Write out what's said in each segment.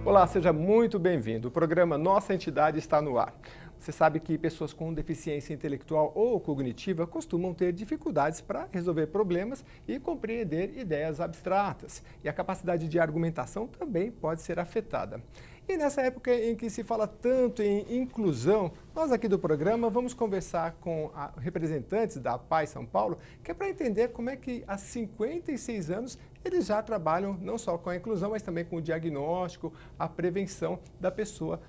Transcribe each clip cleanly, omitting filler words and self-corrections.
Olá, seja muito bem-vindo. O programa Nossa Entidade está no ar. Você sabe que pessoas com deficiência intelectual ou cognitiva costumam ter dificuldades para resolver problemas e compreender ideias abstratas. E a capacidade de argumentação também pode ser afetada. E nessa época em que se fala tanto em inclusão, nós aqui do programa vamos conversar com representantes da APAE São Paulo, que é para entender como é que há 56 anos eles já trabalham não só com a inclusão, mas também com o diagnóstico, a prevenção da pessoa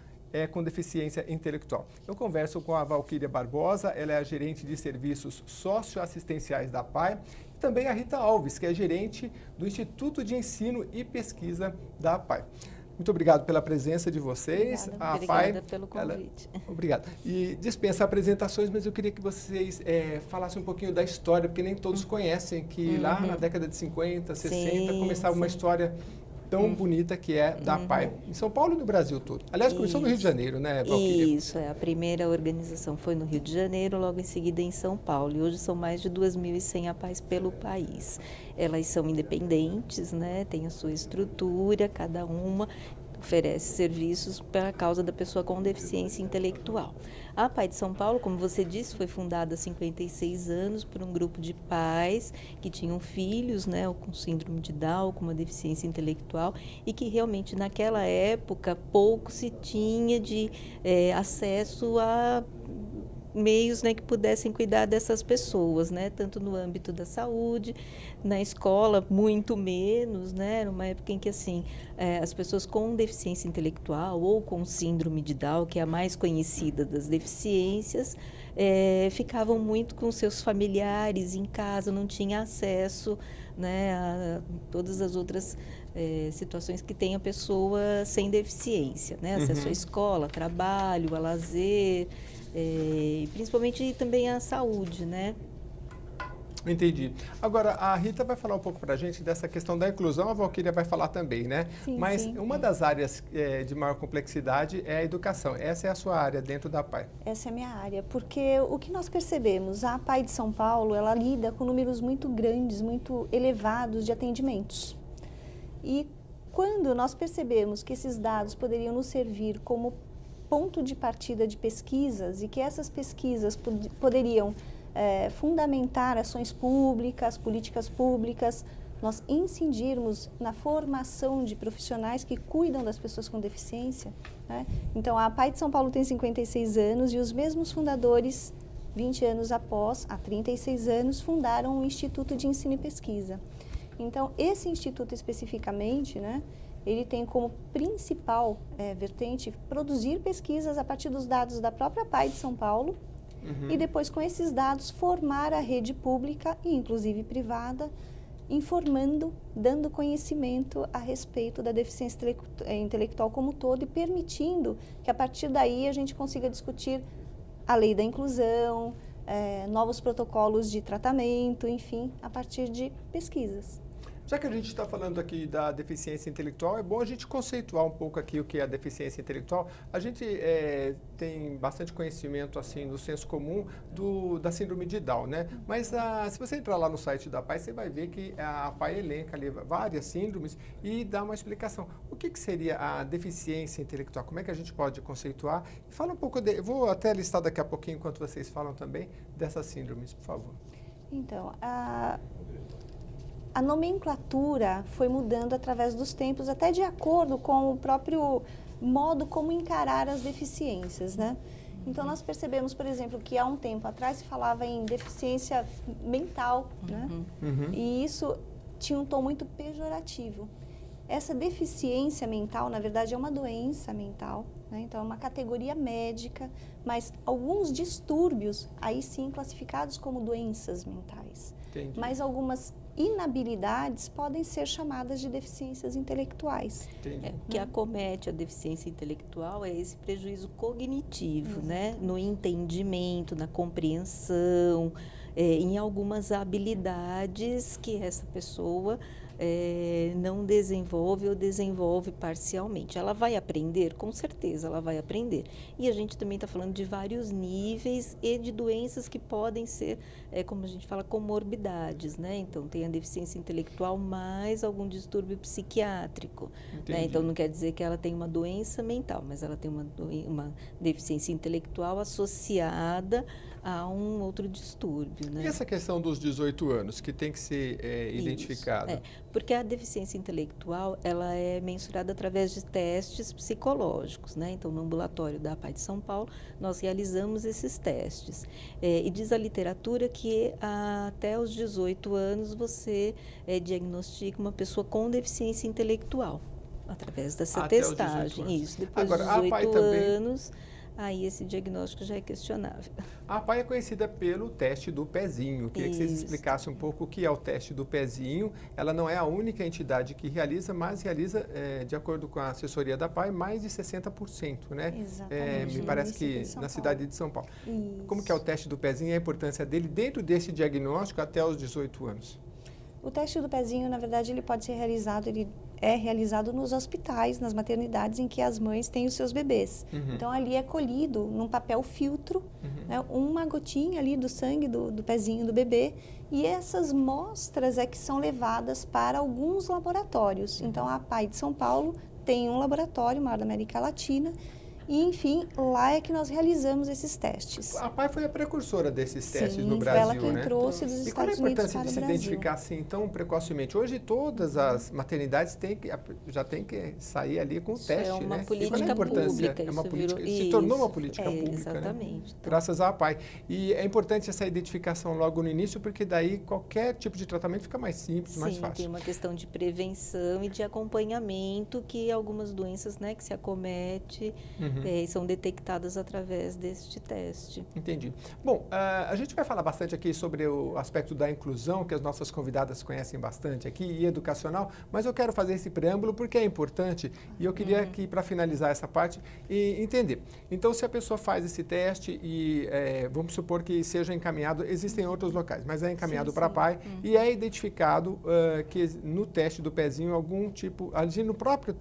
com deficiência intelectual. Eu converso com a Valquíria Barbosa, ela é a gerente de serviços socioassistenciais da APAE, e também a Rita Alves, que é gerente do Instituto de Ensino e Pesquisa da APAE. Muito obrigado pela presença de vocês. Obrigada pelo convite. Obrigado. E dispensa apresentações, mas eu queria que vocês falassem um pouquinho da história, porque nem todos conhecem que lá na década de 50, 60, começava uma história tão bonita que é da APAE, em São Paulo e no Brasil todo. Aliás, começou no Rio de Janeiro, né, Valquíria? Isso, a primeira organização foi no Rio de Janeiro, logo em seguida em São Paulo. E hoje são mais de 2.100 APAEs pelo país. Elas são independentes, né, tem a sua estrutura, cada uma oferece serviços para a causa da pessoa com deficiência intelectual. A APAE de São Paulo, como você disse, foi fundada há 56 anos por um grupo de pais que tinham filhos, né, com síndrome de Down, com uma deficiência intelectual, e que realmente naquela época pouco se tinha de acesso a meios, né, que pudessem cuidar dessas pessoas, né, tanto no âmbito da saúde, na escola muito menos, né, era uma época em que assim as pessoas com deficiência intelectual ou com síndrome de Down, que é a mais conhecida das deficiências, ficavam muito com seus familiares em casa, não tinha acesso, né, a todas as outras situações que tem a pessoa sem deficiência, né, acesso à escola, trabalho, a lazer, principalmente também a saúde, né? Entendi. Agora, a Rita vai falar um pouco para a gente dessa questão da inclusão, a Valquíria vai falar também, né? Sim, mas sim. Uma das áreas de maior complexidade é a educação. Essa é a sua área dentro da APAE. Essa é a minha área, porque o que nós percebemos, a APAE de São Paulo, ela lida com números muito grandes, muito elevados de atendimentos. E quando nós percebemos que esses dados poderiam nos servir como ponto de partida de pesquisas e que essas pesquisas poderiam fundamentar ações públicas, políticas públicas, nós incidirmos na formação de profissionais que cuidam das pessoas com deficiência, né? Então, a APAE de São Paulo tem 56 anos e os mesmos fundadores, 20 anos após, há 36 anos, fundaram o Instituto de Ensino e Pesquisa. Então, esse instituto especificamente, né, ele tem como principal vertente produzir pesquisas a partir dos dados da própria APAE de São Paulo e depois, com esses dados, formar a rede pública e inclusive privada, informando, dando conhecimento a respeito da deficiência intelectual como um todo e permitindo que a partir daí a gente consiga discutir a lei da inclusão, novos protocolos de tratamento, enfim, a partir de pesquisas. Já que a gente está falando aqui da deficiência intelectual, é bom a gente conceituar um pouco aqui o que é a deficiência intelectual. A gente tem bastante conhecimento, assim, no senso comum da síndrome de Down, né? Mas se você entrar lá no site da APAE, você vai ver que a APAE elenca ali várias síndromes e dá uma explicação. O que seria a deficiência intelectual? Como é que a gente pode conceituar? E fala um pouco, eu vou até listar daqui a pouquinho, enquanto vocês falam também, dessas síndromes, por favor. Então, a nomenclatura foi mudando através dos tempos, até de acordo com o próprio modo como encarar as deficiências, né? Então, nós percebemos, por exemplo, que há um tempo atrás se falava em deficiência mental, né? E isso tinha um tom muito pejorativo. Essa deficiência mental, na verdade, é uma doença mental, né? Então, é uma categoria médica, mas alguns distúrbios, aí sim, classificados como doenças mentais. Entendi. Mas algumas inabilidades podem ser chamadas de deficiências intelectuais. O que acomete a deficiência intelectual é esse prejuízo cognitivo, né? No entendimento, na compreensão, em algumas habilidades que essa pessoa não desenvolve ou desenvolve parcialmente. Ela vai aprender? Com certeza ela vai aprender. E a gente também está falando de vários níveis e de doenças que podem ser, como a gente fala, comorbidades, né? Então, tem a deficiência intelectual mais algum distúrbio psiquiátrico, né? Então, não quer dizer que ela tem uma doença mental, mas ela tem uma deficiência intelectual associada a um outro distúrbio, né? E essa questão dos 18 anos, que tem que ser identificada? Porque a deficiência intelectual, ela é mensurada através de testes psicológicos, né? Então, no ambulatório da APAE de São Paulo, nós realizamos esses testes. E diz a literatura que até os 18 anos você diagnostica uma pessoa com deficiência intelectual, através dessa testagem. Isso, depois dos 18 anos... Aí esse diagnóstico já é questionável. A APAE é conhecida pelo teste do pezinho. Queria que vocês explicassem um pouco o que é o teste do pezinho. Ela não é a única entidade que realiza, mas realiza, de acordo com a assessoria da APAE, mais de 60%, né? Exatamente. Me parece que na cidade de São Paulo. Isso. Como que é o teste do pezinho e a importância dele dentro desse diagnóstico até os 18 anos? O teste do pezinho, na verdade, ele pode ser realizado, ele é realizado nos hospitais, nas maternidades em que as mães têm os seus bebês. Então, ali é colhido num papel filtro, né, uma gotinha ali do sangue do pezinho do bebê, e essas mostras é que são levadas para alguns laboratórios. Então, a APAE de São Paulo tem um laboratório maior da América Latina, e, enfim, lá é que nós realizamos esses testes. A APAE foi a precursora desses testes no Sim, Brasil, ela quem né? trouxe dos E qual é a Estados Unidos importância para de o se Brasil? identificar assim tão precocemente? Hoje todas as maternidades já têm que sair ali com o teste, é uma né? política e qual é a importância? pública. É uma Isso política, virou, se tornou uma política pública, exatamente. né? Então, Graças à APAE. E é importante essa identificação logo no início, porque daí qualquer tipo de tratamento fica mais simples, mais sim, fácil. tem uma questão de prevenção e de acompanhamento que algumas doenças, né, que se acomete são detectadas através deste teste. Entendi. Bom, a gente vai falar bastante aqui sobre o aspecto da inclusão, que as nossas convidadas conhecem bastante aqui, e educacional, mas eu quero fazer esse preâmbulo porque é importante e eu queria aqui, para finalizar essa parte, entender. Então, se a pessoa faz esse teste e vamos supor que seja encaminhado, existem outros locais, mas é encaminhado para a APAE e é identificado que no teste do pezinho algum tipo, ali no próprio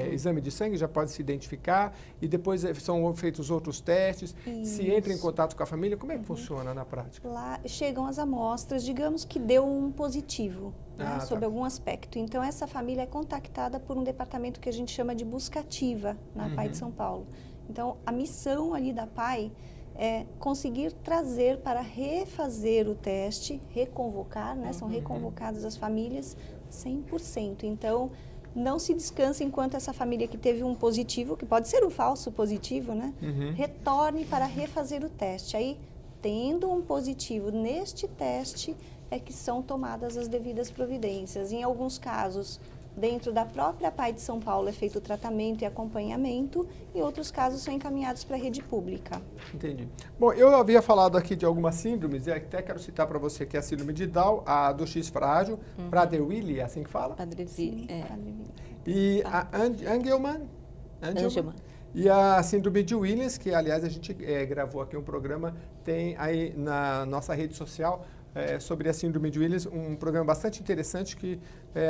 exame de sangue já pode se identificar e depois são feitos outros testes, se entra em contato com a família, como é que funciona na prática? Lá chegam as amostras, digamos que deu um positivo, né, sobre algum aspecto. Então, essa família é contactada por um departamento que a gente chama de busca ativa na APAE de São Paulo. Então, a missão ali da APAE é conseguir trazer para refazer o teste, reconvocar, né, são reconvocadas as famílias 100%. Então, não se descansa enquanto essa família que teve um positivo, que pode ser um falso positivo, né? Retorne para refazer o teste. Aí, tendo um positivo neste teste, é que são tomadas as devidas providências. Em alguns casos, dentro da própria APAE de São Paulo é feito o tratamento e acompanhamento, e outros casos são encaminhados para a rede pública. Entendi. Bom, eu havia falado aqui de algumas síndromes, e até quero citar para você que é a síndrome de Down, a do X frágil, Prader-Willi, é assim que fala? Prader-Willi, E a Angelman. E a síndrome de Williams, que aliás a gente gravou aqui um programa, tem aí na nossa rede social, sobre a síndrome de Williams, um programa bastante interessante que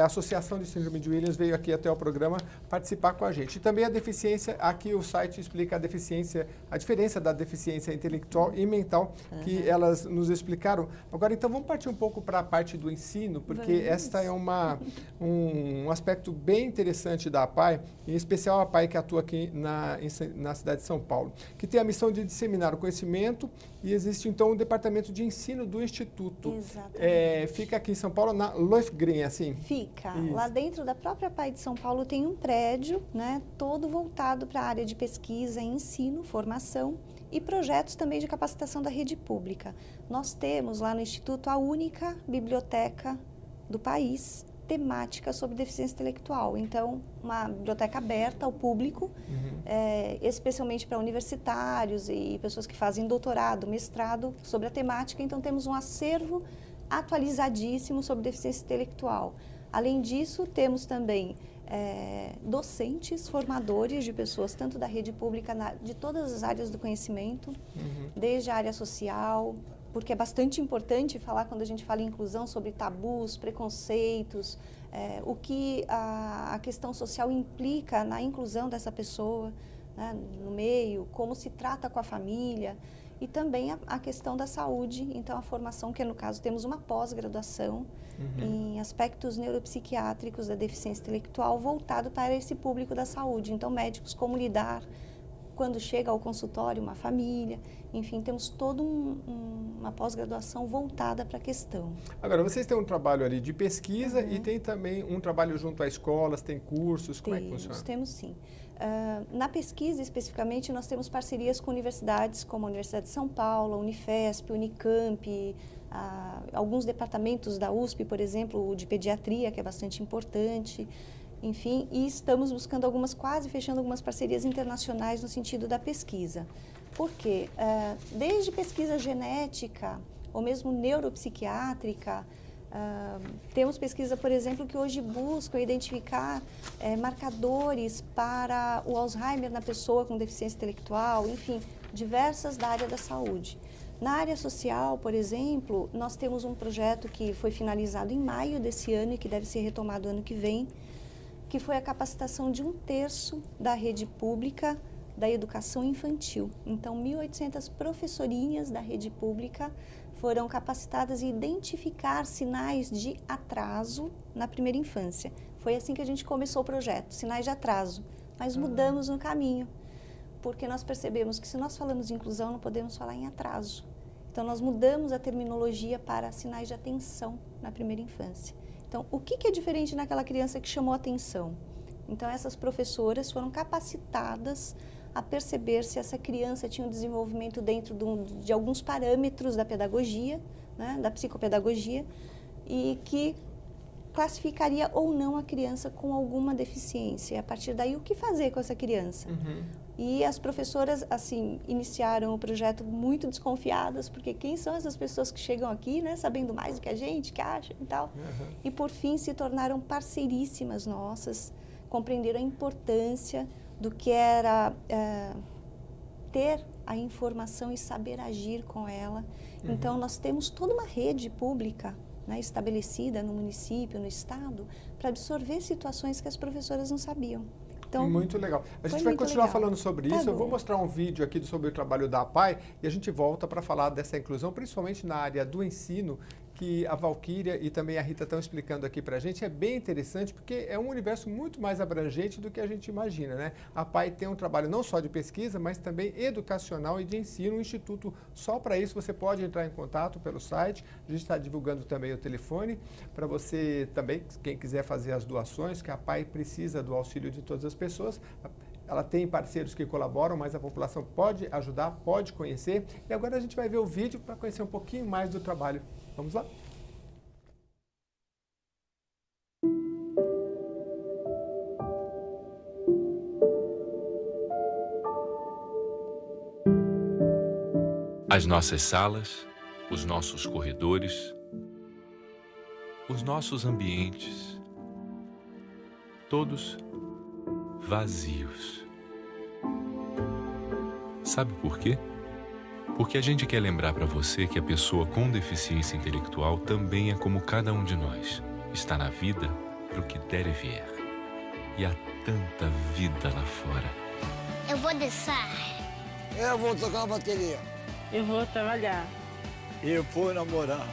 a Associação de Síndrome de Williams veio aqui até o programa participar com a gente. E também a deficiência, aqui o site explica a diferença da deficiência intelectual e mental, que elas nos explicaram. Agora, então, vamos partir um pouco para a parte do ensino, porque esta é um aspecto bem interessante da APAE, em especial a APAE que atua aqui na cidade de São Paulo, que tem a missão de disseminar o conhecimento e existe, então, um departamento de ensino do Instituto. Exatamente. Fica aqui em São Paulo, na Lofgren, assim? Fica. Isso. Lá dentro da própria APAE de São Paulo tem um prédio, né, todo voltado para a área de pesquisa, ensino, formação e projetos também de capacitação da rede pública. Nós temos lá no Instituto a única biblioteca do país temática sobre deficiência intelectual. Então, uma biblioteca aberta ao público, especialmente para universitários e pessoas que fazem doutorado, mestrado sobre a temática. Então, temos um acervo atualizadíssimo sobre deficiência intelectual. Além disso, temos também docentes, formadores de pessoas, tanto da rede pública, de todas as áreas do conhecimento, desde a área social, porque é bastante importante falar quando a gente fala em inclusão sobre tabus, preconceitos, o que a questão social implica na inclusão dessa pessoa, né, no meio, como se trata com a família e também a questão da saúde. Então, a formação, que no caso temos uma pós-graduação em aspectos neuropsiquiátricos da deficiência intelectual voltado para esse público da saúde. Então, médicos, como lidar quando chega ao consultório uma família, enfim, temos toda uma pós-graduação voltada para a questão. Agora, vocês têm um trabalho ali de pesquisa e tem também um trabalho junto a escolas, tem cursos, como é que funciona? Temos sim. Na pesquisa, especificamente, nós temos parcerias com universidades como a Universidade de São Paulo, a Unifesp, Unicamp, alguns departamentos da USP, por exemplo, o de pediatria, que é bastante importante. Enfim, e estamos buscando quase fechando algumas parcerias internacionais no sentido da pesquisa. Por quê? Desde pesquisa genética ou mesmo neuropsiquiátrica, temos pesquisa, por exemplo, que hoje buscam identificar marcadores para o Alzheimer na pessoa com deficiência intelectual, enfim, diversas da área da saúde. Na área social, por exemplo, nós temos um projeto que foi finalizado em maio desse ano e que deve ser retomado ano que vem, que foi a capacitação de 1/3 da rede pública da educação infantil. Então, 1.800 professorinhas da rede pública foram capacitadas em identificar sinais de atraso na primeira infância. Foi assim que a gente começou o projeto, sinais de atraso. Mas mudamos no caminho, porque nós percebemos que se nós falamos de inclusão, não podemos falar em atraso. Então, nós mudamos a terminologia para sinais de atenção na primeira infância. Então, o que é diferente naquela criança que chamou atenção? Então, essas professoras foram capacitadas a perceber se essa criança tinha um desenvolvimento dentro de alguns parâmetros da pedagogia, né, da psicopedagogia, e que classificaria ou não a criança com alguma deficiência. E, a partir daí, o que fazer com essa criança? E as professoras, assim, iniciaram o projeto muito desconfiadas, porque quem são essas pessoas que chegam aqui, né, sabendo mais do que a gente, que acham e tal? E, por fim, se tornaram parceiríssimas nossas, compreenderam a importância do que era ter a informação e saber agir com ela. Então, nós temos toda uma rede pública, né, estabelecida no município, no estado, para absorver situações que as professoras não sabiam. Então, muito legal. A gente vai continuar falando sobre isso. Eu vou mostrar um vídeo aqui sobre o trabalho da APAE e a gente volta para falar dessa inclusão, principalmente na área do ensino, que a Valquíria e também a Rita estão explicando aqui para a gente. É bem interessante porque é um universo muito mais abrangente do que a gente imagina, né? A APAE tem um trabalho não só de pesquisa, mas também educacional e de ensino, um instituto só para isso. Você pode entrar em contato pelo site, a gente está divulgando também o telefone para você também, quem quiser fazer as doações, que a APAE precisa do auxílio de todas as pessoas. Ela tem parceiros que colaboram, mas a população pode ajudar, pode conhecer. E agora a gente vai ver o vídeo para conhecer um pouquinho mais do trabalho. Vamos lá? As nossas salas, os nossos corredores, os nossos ambientes, todos vazios. Sabe por quê? Porque a gente quer lembrar para você que a pessoa com deficiência intelectual também é como cada um de nós. Está na vida para o que der e vier. E há tanta vida lá fora. Eu vou dançar. Eu vou tocar uma bateria. Eu vou trabalhar. Eu vou namorar.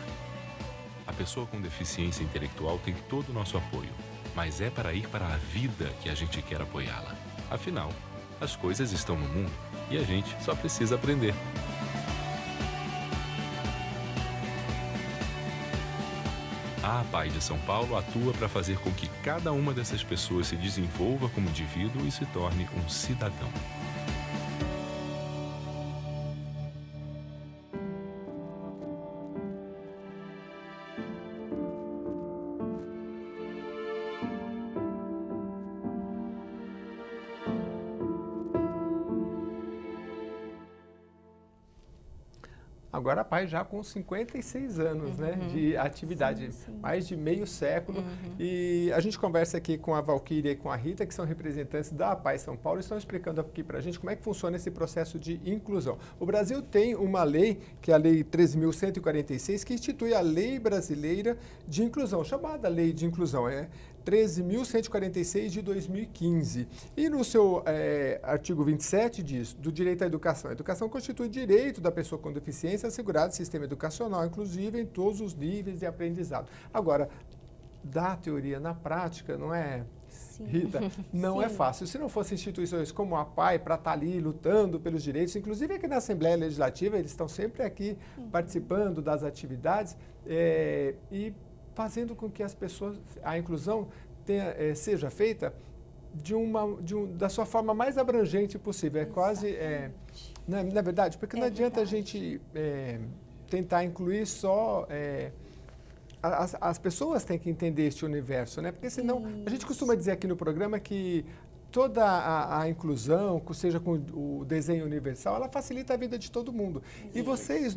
A pessoa com deficiência intelectual tem todo o nosso apoio. Mas é para ir para a vida que a gente quer apoiá-la. Afinal, as coisas estão no mundo e a gente só precisa aprender. A APAE de São Paulo atua para fazer com que cada uma dessas pessoas se desenvolva como indivíduo e se torne um cidadão. Agora a PAI já com 56 anos, né, de atividade, mais de meio século. E a gente conversa aqui com a Valquíria e com a Rita, que são representantes da PAI São Paulo, e estão explicando aqui para a gente como é que funciona esse processo de inclusão. O Brasil tem uma lei, que é a Lei 13.146, que institui a Lei Brasileira de Inclusão, chamada Lei de Inclusão, 13.146 de 2015. E no seu artigo 27 diz, do direito à educação. A educação constitui direito da pessoa com deficiência assegurado sistema educacional inclusive em todos os níveis de aprendizado. Agora, da teoria na prática, não é, Rita? Não é fácil. Se não fossem instituições como a PAI para estar ali lutando pelos direitos, inclusive aqui na Assembleia Legislativa, eles estão sempre aqui participando das atividades e fazendo com que as pessoas, a inclusão seja feita da sua forma mais abrangente possível. É quase, não é verdade? Porque não adianta a gente tentar incluir só... As pessoas têm que entender este universo, né? Porque senão, a gente costuma dizer aqui no programa que toda a inclusão, seja com o desenho universal, ela facilita a vida de todo mundo. E vocês,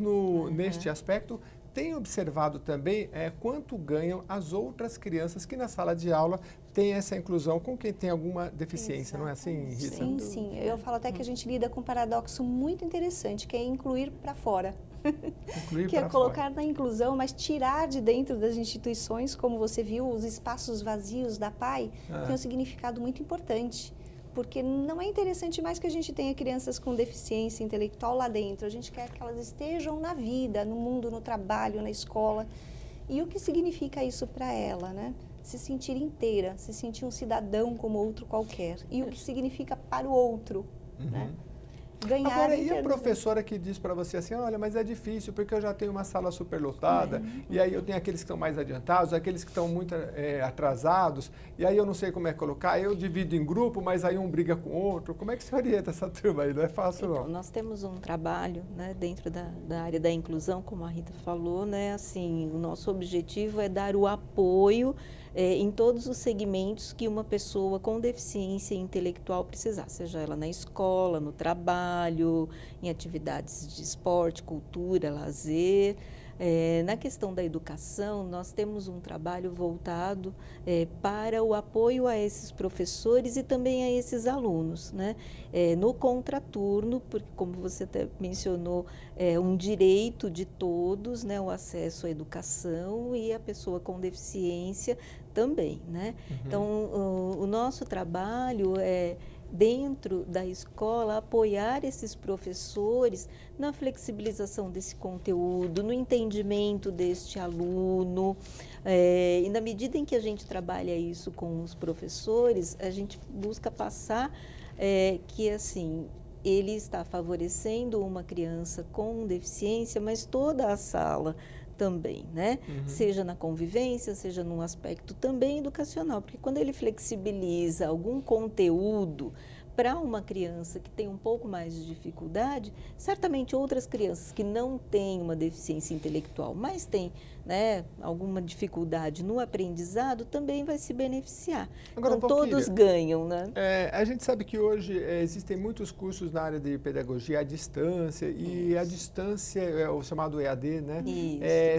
neste aspecto, têm observado também quanto ganham as outras crianças que na sala de aula têm essa inclusão com quem tem alguma deficiência, não é assim, Rita? Sim, sim. Eu falo até que a gente lida com um paradoxo muito interessante, que é incluir para fora. Que é colocar na inclusão, mas tirar de dentro das instituições, como você viu, os espaços vazios da PAI, tem um significado muito importante. Porque não é interessante mais que a gente tenha crianças com deficiência intelectual lá dentro. A gente quer que elas estejam na vida, no mundo, no trabalho, na escola. E o que significa isso para ela, né? Se sentir inteira, se sentir um cidadão como outro qualquer. E o que significa para o outro, né? Ganhar. Agora, e a professora que diz para você assim, olha, mas é difícil porque eu já tenho uma sala superlotada e aí eu tenho aqueles que estão mais adiantados, aqueles que estão muito atrasados, e aí eu não sei como é colocar, eu divido em grupo, mas aí um briga com o outro. Como é que você orienta essa turma aí? Não é fácil, não. Então, nós temos um trabalho, né, dentro da área da inclusão, como a Rita falou, né, assim, o nosso objetivo é dar o apoio em todos os segmentos que uma pessoa com deficiência intelectual precisar, seja ela na escola, no trabalho, em atividades de esporte, cultura, lazer. Na questão da educação, nós temos um trabalho voltado para o apoio a esses professores e também a esses alunos, né? No contraturno, porque como você até mencionou, é um direito de todos, né? O acesso à educação e a pessoa com deficiência também, né? Então, o nosso trabalho é, dentro da escola, apoiar esses professores na flexibilização desse conteúdo, no entendimento deste aluno. E na medida em que a gente trabalha isso com os professores, a gente busca passar que, assim, ele está favorecendo uma criança com deficiência, mas toda a sala também, né? Seja na convivência, seja num aspecto também educacional, porque quando ele flexibiliza algum conteúdo para uma criança que tem um pouco mais de dificuldade, certamente outras crianças que não têm uma deficiência intelectual, mas têm, né, alguma dificuldade no aprendizado, também vai se beneficiar. Agora, então, todos ganham, né? A gente sabe que hoje existem muitos cursos na área de pedagogia à distância, e a distância é o chamado EAD, né?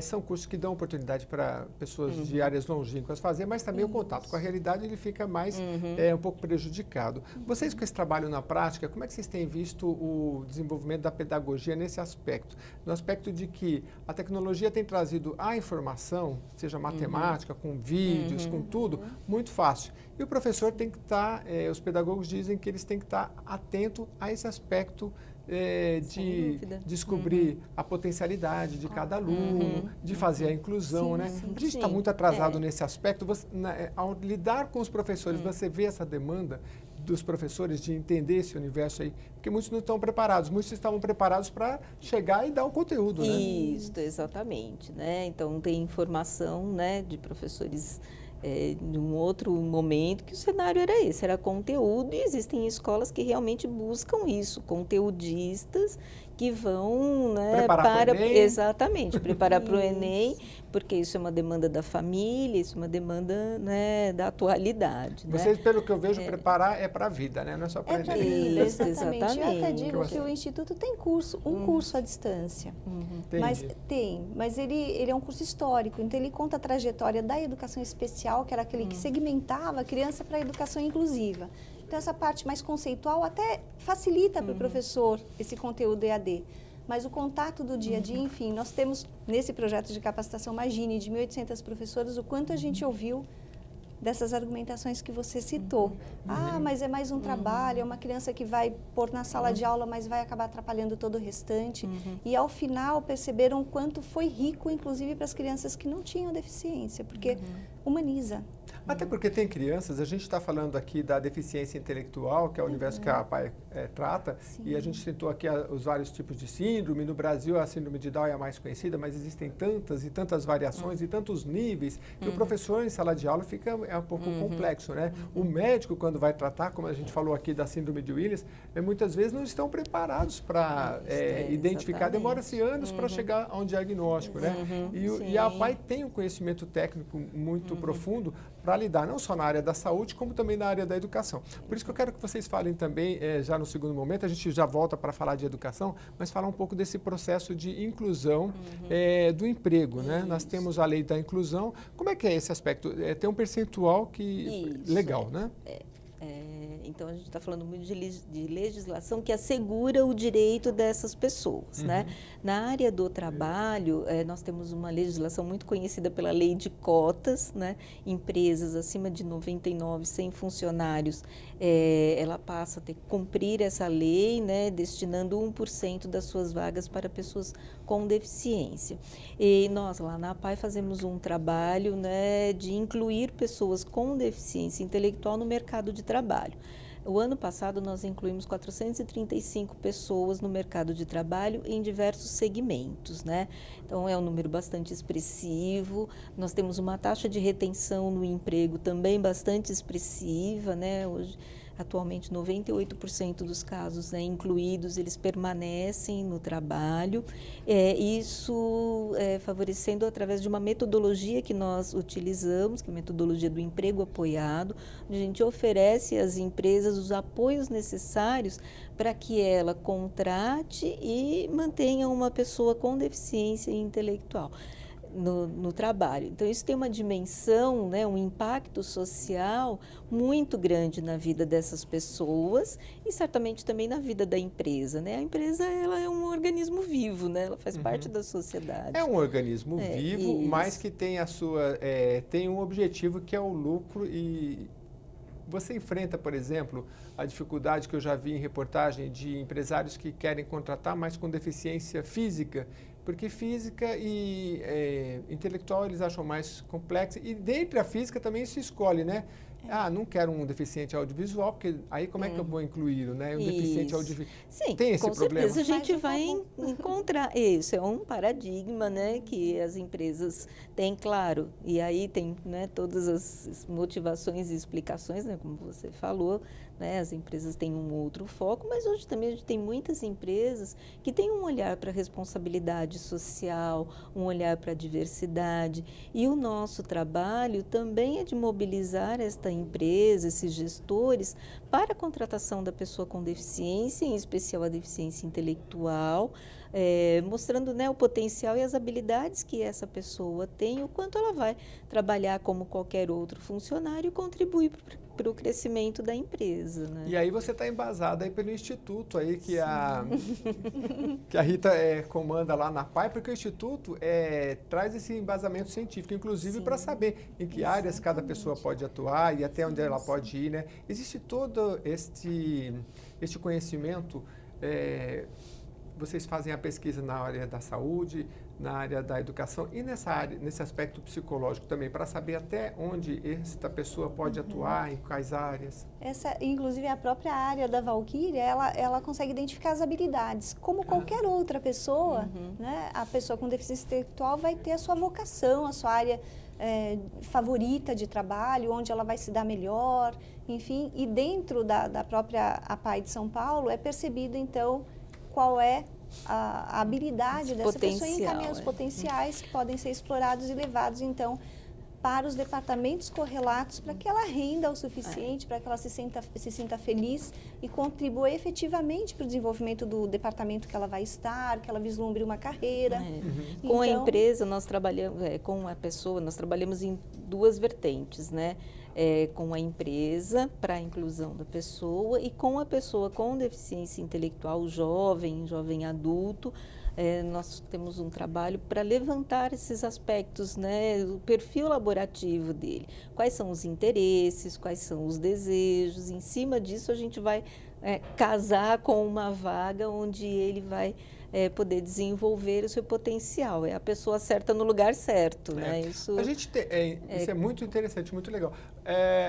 São cursos que dão oportunidade para pessoas de áreas longínquas fazer, mas também o contato com a realidade ele fica mais um pouco prejudicado. Vocês com esse trabalho na prática, como é que vocês têm visto o desenvolvimento da pedagogia nesse aspecto? No aspecto de que a tecnologia tem trazido a informação, seja matemática, com vídeos, com tudo, muito fácil. E o professor tem que estar, os pedagogos dizem que eles têm que estar atentos a esse aspecto de descobrir a potencialidade de cada aluno, de fazer a inclusão, né? A gente está muito atrasado nesse aspecto. Você, ao lidar com os professores, você vê essa demanda dos professores de entender esse universo aí, porque muitos não estão preparados, muitos estavam preparados para chegar e dar o conteúdo, né? Isso, exatamente, né? Então tem informação, né, de professores num outro momento que o cenário era esse, era conteúdo, e existem escolas que realmente buscam isso, conteudistas que vão, né, Preparar para o Enem. exatamente, preparar para o Enem, porque isso é uma demanda da família, isso é uma demanda, né, da atualidade. Vocês, né? pelo que eu vejo, preparar é para a vida, né? Não é só para É para a Enem. vida, Isso, exatamente. Eu até exatamente. digo que o Instituto tem curso, curso à distância. Entendi. Mas ele é um curso histórico, então ele conta a trajetória da educação especial, que era aquele que segmentava a criança para a educação inclusiva. Então essa parte mais conceitual até facilita para o professor esse conteúdo EAD. Mas o contato do dia a dia, enfim, nós temos nesse projeto de capacitação Magine de 1.800 professores, o quanto a gente ouviu dessas argumentações que você citou. Ah, mas é mais um trabalho, é uma criança que vai pôr na sala de aula, mas vai acabar atrapalhando todo o restante. E ao final perceberam o quanto foi rico, inclusive para as crianças que não tinham deficiência, porque humaniza. Até porque tem crianças, a gente está falando aqui da deficiência intelectual, que é o universo que a APAE trata, e a gente citou aqui os vários tipos de síndrome. No Brasil, a síndrome de Down é a mais conhecida, mas existem tantas e tantas variações e tantos níveis que o professor em sala de aula fica um pouco complexo, né? O médico, quando vai tratar, como a gente falou aqui da síndrome de Williams, muitas vezes não estão preparados para identificar, demora-se anos para chegar a um diagnóstico, né? E a APAE tem um conhecimento técnico muito profundo para lidar não só na área da saúde, como também na área da educação. Por isso que eu quero que vocês falem também, já no segundo momento, a gente já volta para falar de educação, mas falar um pouco desse processo de inclusão do emprego, né? Nós temos a lei da inclusão. Como é que é esse aspecto? Tem um percentual que legal, né? Então, a gente está falando muito de legislação que assegura o direito dessas pessoas, né? Na área do trabalho, nós temos uma legislação muito conhecida pela lei de cotas, né? Empresas acima de 99, 100 funcionários, ela passa a ter que cumprir essa lei, né? Destinando 1% das suas vagas para pessoas com deficiência. E nós, lá na APAE, fazemos um trabalho, né, de incluir pessoas com deficiência intelectual no mercado de trabalho. O ano passado, nós incluímos 435 pessoas no mercado de trabalho em diversos segmentos, né? Então, é um número bastante expressivo. Nós temos uma taxa de retenção no emprego também bastante expressiva, né? Hoje, atualmente, 98% dos casos, né, incluídos, eles permanecem no trabalho. Isso favorecendo através de uma metodologia que nós utilizamos, que é a metodologia do emprego apoiado, onde a gente oferece às empresas os apoios necessários para que ela contrate e mantenha uma pessoa com deficiência intelectual no trabalho. Então, isso tem uma dimensão, né, um impacto social muito grande na vida dessas pessoas e certamente também na vida da empresa, né? A empresa, ela é um organismo vivo, né? Ela faz parte da sociedade. É um organismo vivo, isso. mas que tem tem um objetivo que é o lucro. E você enfrenta, por exemplo, a dificuldade que eu já vi em reportagem de empresários que querem contratar, mas com deficiência física, porque física e intelectual eles acham mais complexo. E dentre a física também se escolhe, né? Ah, não quero um deficiente audiovisual, porque aí como é que eu vou incluí-lo, né? Um deficiente audiovisual. Sim, tem esse com problema? certeza a gente vai encontrar. Isso é um paradigma, né, que as empresas têm, claro. E aí tem, né, todas as motivações e explicações, né, como você falou, né, as empresas têm um outro foco, mas hoje também a gente tem muitas empresas que têm um olhar para a responsabilidade social, um olhar para a diversidade. E o nosso trabalho também é de mobilizar esta empresa, esses gestores, para a contratação da pessoa com deficiência, em especial a deficiência intelectual, mostrando, né, o potencial e as habilidades que essa pessoa tem, o quanto ela vai trabalhar como qualquer outro funcionário e contribuir para o crescimento da empresa, né? E aí você está embasada aí pelo Instituto aí que a Rita comanda lá na APAE, porque o Instituto traz esse embasamento científico, inclusive para saber em que áreas cada pessoa pode atuar e até onde ela pode ir, né? Existe todo este conhecimento. Vocês fazem a pesquisa na área da saúde, na área da educação e nesse aspecto psicológico também, para saber até onde esta pessoa pode atuar, em quais áreas. Inclusive, a própria área da Valquíria, ela consegue identificar as habilidades. Como qualquer outra pessoa, né, a pessoa com deficiência intelectual vai ter a sua vocação, a sua área favorita de trabalho, onde ela vai se dar melhor, enfim. E dentro da própria APAE de São Paulo, é percebido, então, qual é a habilidade dessa pessoa em encaminhar os é. potenciais que podem ser explorados e levados, então, para os departamentos correlatos, para que ela renda o suficiente, para que ela se sinta feliz e contribua efetivamente para o desenvolvimento do departamento que ela vai estar, que ela vislumbre uma carreira. Com a empresa, nós trabalhamos, com a pessoa, nós trabalhamos em duas vertentes, né? Com a empresa, para a inclusão da pessoa, e com a pessoa com deficiência intelectual, jovem adulto. Nós temos um trabalho para levantar esses aspectos, né, o perfil laborativo dele. Quais são os interesses, quais são os desejos. Em cima disso, a gente vai casar com uma vaga onde ele vai poder desenvolver o seu potencial. É a pessoa certa no lugar certo. Né? Isso, isso é muito interessante, muito legal.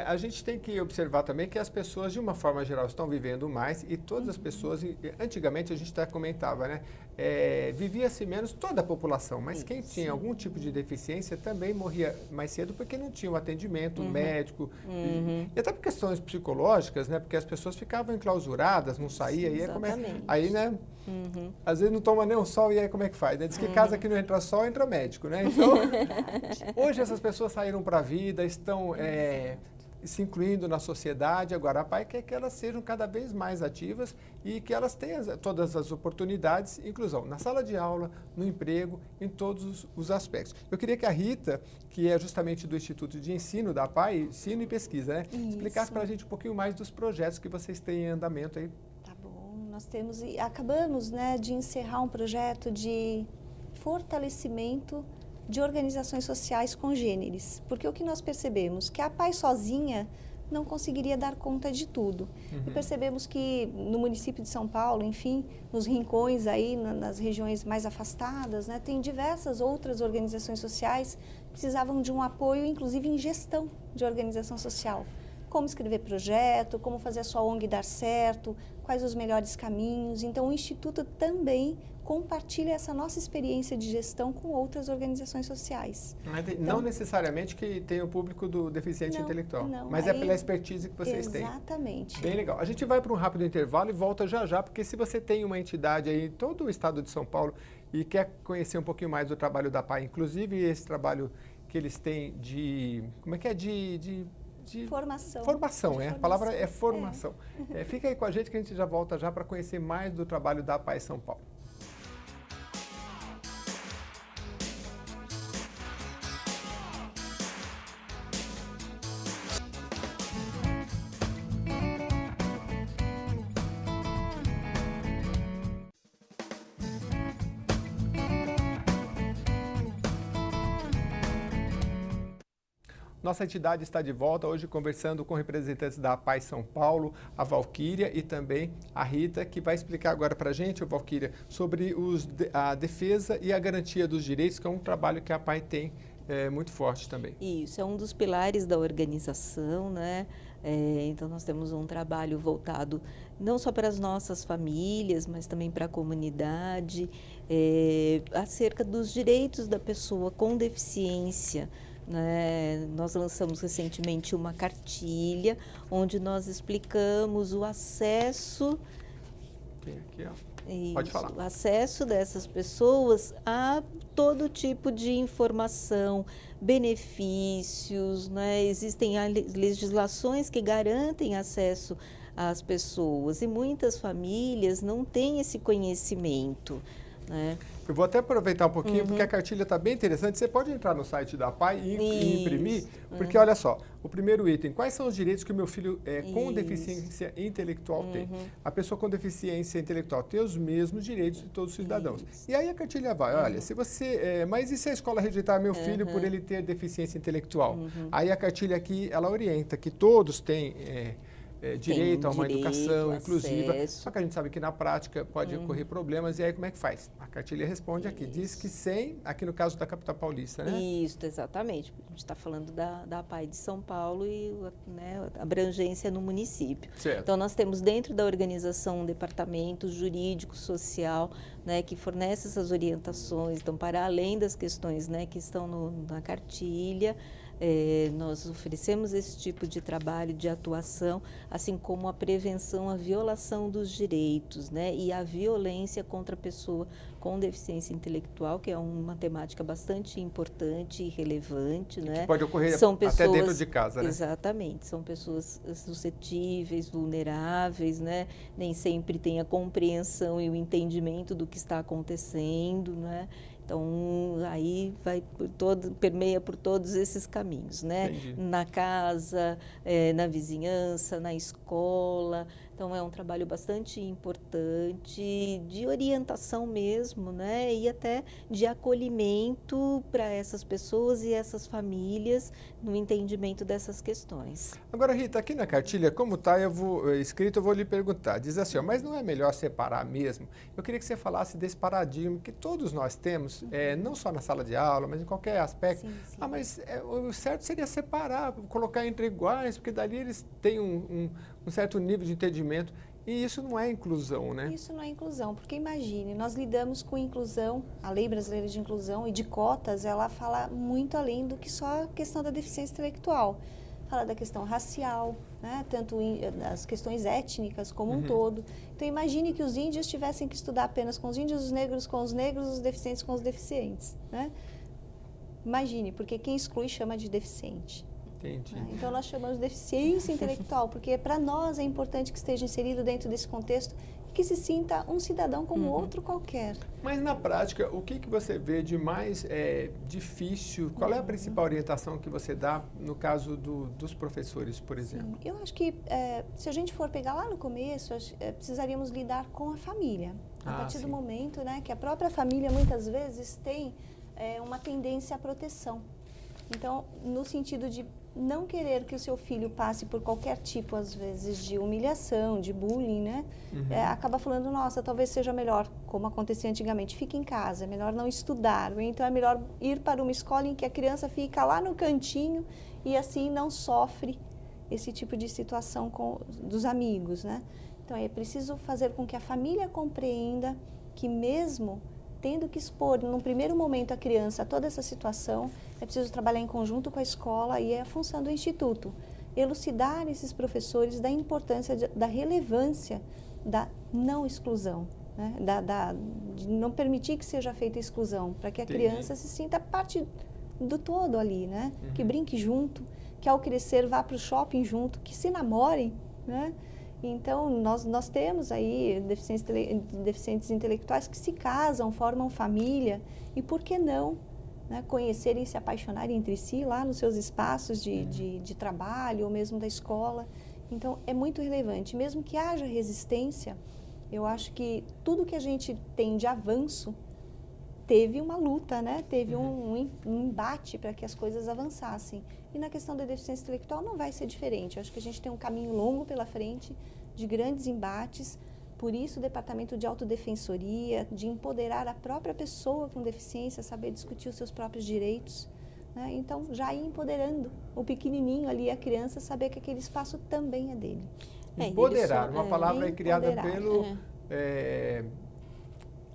A gente tem que observar também que as pessoas, de uma forma geral, estão vivendo mais e todas as pessoas, antigamente a gente até comentava, né? Vivia-se menos toda a população, mas quem tinha algum tipo de deficiência também morria mais cedo porque não tinha um atendimento médico. E até por questões psicológicas, né? Porque as pessoas ficavam enclausuradas, não saíam, e aí, né? Às vezes não toma nem um sol, e aí como é que faz? Né? Diz que casa que não entra sol, entra médico, né? Então, hoje essas pessoas saíram para a vida, estão se incluindo na sociedade. Agora, a PAI quer que elas sejam cada vez mais ativas e que elas tenham todas as oportunidades, inclusão na sala de aula, no emprego, em todos os aspectos. Eu queria que a Rita, que é justamente do Instituto de Ensino da PAI, Ensino e Pesquisa, né? Explicasse para a gente um pouquinho mais dos projetos que vocês têm em andamento aí. Nós acabamos, né, de encerrar um projeto de fortalecimento de organizações sociais congêneres, porque o que nós percebemos? Que a PAI sozinha não conseguiria dar conta de tudo. E percebemos que no município de São Paulo, enfim, nos rincões aí, nas regiões mais afastadas, né, tem diversas outras organizações sociais que precisavam de um apoio, inclusive em gestão de organização social. Como escrever projeto, como fazer a sua ONG dar certo, quais os melhores caminhos. Então, o Instituto também compartilha essa nossa experiência de gestão com outras organizações sociais. Não necessariamente que tenha o público do deficiente intelectual, mas aí, é pela expertise que vocês têm. Exatamente. Bem legal. A gente vai para um rápido intervalo e volta já, porque se você tem uma entidade aí em todo o estado de São Paulo e quer conhecer um pouquinho mais do trabalho da PAI, inclusive esse trabalho que eles têm de... Como é que é? De formação. Formação, a palavra é formação. Fica aí com a gente que a gente já volta para conhecer mais do trabalho da PAI São Paulo. Nossa entidade está de volta hoje conversando com representantes da PAI São Paulo, a Valquíria e também a Rita, que vai explicar agora para a gente, Valquíria, sobre a defesa e a garantia dos direitos, que é um trabalho que a PAI tem muito forte também. Isso, é um dos pilares da organização, né? Então, nós temos um trabalho voltado não só para as nossas famílias, mas também para a comunidade, acerca dos direitos da pessoa com deficiência. Nós lançamos recentemente uma cartilha onde nós explicamos o acesso, Pode falar. o acesso dessas pessoas a todo tipo de informação, benefícios, existem legislações que garantem acesso às pessoas e muitas famílias não têm esse conhecimento. Eu vou até aproveitar um pouquinho, porque a cartilha está bem interessante. Você pode entrar no site da PAI e imprimir, porque olha só, o primeiro item, quais são os direitos que o meu filho com deficiência intelectual tem? A pessoa com deficiência intelectual tem os mesmos direitos de todos os cidadãos. E aí a cartilha vai, olha, se você, mas e se a escola rejeitar meu filho por ele ter deficiência intelectual? Aí a cartilha aqui, ela orienta que todos têm... direito a uma educação inclusiva, só que a gente sabe que na prática pode ocorrer problemas, e aí como é que faz? A cartilha responde aqui, diz que aqui no caso da capital paulista, né? Isso, exatamente, a gente está falando da PAI de São Paulo e a abrangência no município. Certo. Então nós temos dentro da organização um departamento jurídico, social, que fornece essas orientações, então para além das questões que estão na cartilha, Nós oferecemos esse tipo de trabalho, de atuação, assim como a prevenção à violação dos direitos, né? E a violência contra a pessoa com deficiência intelectual, que é uma temática bastante importante e relevante, né? Que pode ocorrer São até dentro de casa, né? Exatamente, são pessoas suscetíveis, vulneráveis, né? Nem sempre tem a compreensão e o entendimento do que está acontecendo, né? Então, aí permeia por todos esses caminhos, né? Entendi. Na casa, na vizinhança, na escola. Então, é um trabalho bastante importante de orientação mesmo, né? E até de acolhimento para essas pessoas e essas famílias no entendimento dessas questões. Agora, Rita, aqui na cartilha, como está escrito, eu vou lhe perguntar. Diz assim, ó, mas não é melhor separar mesmo? Eu queria que você falasse desse paradigma que todos nós temos, não só na sala de aula, mas em qualquer aspecto. Sim, sim. Ah, mas o certo seria separar, colocar entre iguais, porque dali eles têm um certo nível de entendimento. E isso não é inclusão, né? Isso não é inclusão, porque imagine, nós lidamos com inclusão, a Lei Brasileira de Inclusão e de cotas, ela fala muito além do que só a questão da deficiência intelectual. Fala da questão racial, né? Tanto das questões étnicas como um todo. Então imagine que os índios tivessem que estudar apenas com os índios, os negros, os deficientes com os deficientes, né? Imagine, porque quem exclui chama de deficiente. Entendi. Então, nós chamamos de deficiência intelectual, porque para nós é importante que esteja inserido dentro desse contexto e que se sinta um cidadão como outro qualquer. Mas, na prática, o que você vê de mais difícil? Qual é a principal orientação que você dá no caso dos professores, por exemplo? Sim, eu acho que, se a gente for pegar lá no começo, precisaríamos lidar com a família. A partir do momento, né, que a própria família, muitas vezes, tem uma tendência à proteção. Então, no sentido de não querer que o seu filho passe por qualquer tipo, às vezes, de humilhação, de bullying, né? Acaba falando, nossa, talvez seja melhor, como acontecia antigamente, fique em casa, é melhor não estudar. Ou então é melhor ir para uma escola em que a criança fica lá no cantinho e assim não sofre esse tipo de situação dos amigos, né? Então, é preciso fazer com que a família compreenda que mesmo tendo que expor, num primeiro momento, a criança a toda essa situação, é preciso trabalhar em conjunto com a escola e é a função do Instituto elucidar esses professores da importância, da relevância da não exclusão, né? De não permitir que seja feita exclusão, para que a criança se sinta parte do todo ali, né? Que brinque junto, que ao crescer vá para o shopping junto, que se namorem, né? Então, nós temos aí deficientes intelectuais que se casam, formam família, e por que não, né, conhecerem e se apaixonarem entre si lá nos seus espaços de trabalho ou mesmo da escola. Então, é muito relevante. Mesmo que haja resistência, eu acho que tudo que a gente tem de avanço teve uma luta, né? Teve um embate para que as coisas avançassem. E na questão da deficiência intelectual não vai ser diferente. Eu acho que a gente tem um caminho longo pela frente, de grandes embates. Por isso, o Departamento de Autodefensoria, de empoderar a própria pessoa com deficiência, saber discutir os seus próprios direitos, né? Então, já ir empoderando o pequenininho ali, a criança, saber que aquele espaço também é dele. Empoderar, uma palavra criada pelo...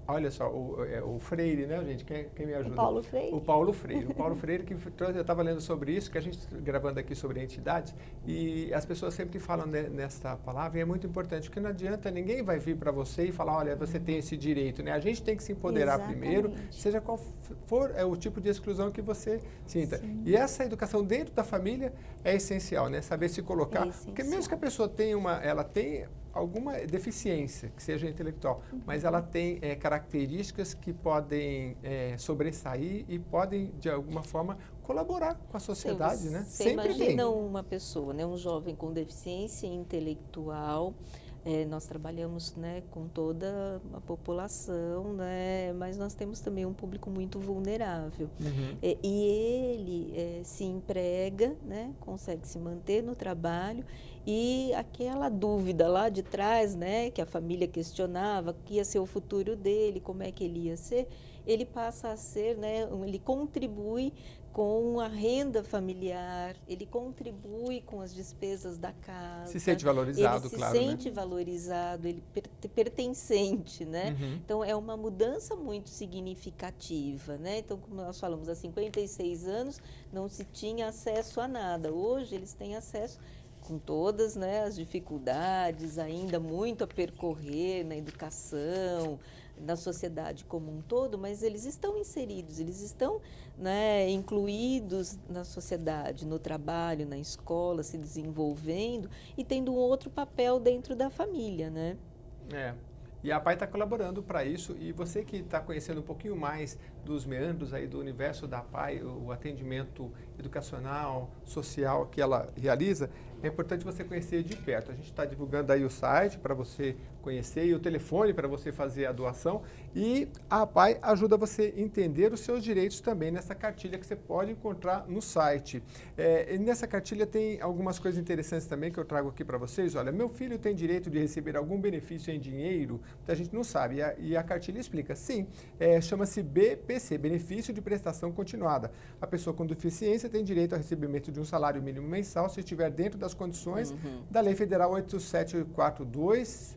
Olha só, o Freire, né, gente? Quem me ajuda? O Paulo Freire. O Paulo Freire. O Paulo Freire, que eu estava lendo sobre isso, que a gente gravando aqui sobre entidades, e as pessoas sempre falam nessa palavra, e é muito importante, porque não adianta, ninguém vai vir para você e falar, olha, você tem esse direito, né? A gente tem que se empoderar primeiro, seja qual for o tipo de exclusão que você sinta. Sim. E essa educação dentro da família é essencial, né? Saber se colocar, porque mesmo que a pessoa tenha ela tem alguma deficiência, que seja intelectual, mas ela tem características que podem sobressair e podem, de alguma forma, colaborar com a sociedade, né? Você imagina uma pessoa, né, um jovem com deficiência intelectual, nós trabalhamos, né, com toda a população, né, mas nós temos também um público muito vulnerável. E ele se emprega, né, consegue se manter no trabalho E aquela dúvida lá de trás, né, que a família questionava, que ia ser o futuro dele, como é que ele ia ser, ele passa a ser, né, ele contribui com a renda familiar, ele contribui com as despesas da casa. Se sente valorizado, claro, ele se sente valorizado, ele pertencente, né? Então, é uma mudança muito significativa, né? Então, como nós falamos, há 56 anos não se tinha acesso a nada. Hoje, eles têm acesso com todas, né, as dificuldades, ainda muito a percorrer na educação, na sociedade como um todo, mas eles estão inseridos, eles estão, né, incluídos na sociedade, no trabalho, na escola, se desenvolvendo e tendo um outro papel dentro da família, né? E a APAE está colaborando para isso, e você que está conhecendo um pouquinho mais dos meandros aí do universo da APAE, o atendimento educacional, social que ela realiza, é importante você conhecer de perto. A gente está divulgando aí o site para você conhecer e o telefone para você fazer a doação, e a APAE ajuda você a entender os seus direitos também nessa cartilha que você pode encontrar no site. E nessa cartilha tem algumas coisas interessantes também que eu trago aqui para vocês. Olha, meu filho tem direito de receber algum benefício em dinheiro? A gente não sabe, e a cartilha explica. Sim, chama-se BPC, Benefício de Prestação Continuada. A pessoa com deficiência tem direito ao recebimento de um salário mínimo mensal se estiver dentro das condições da Lei Federal 8742,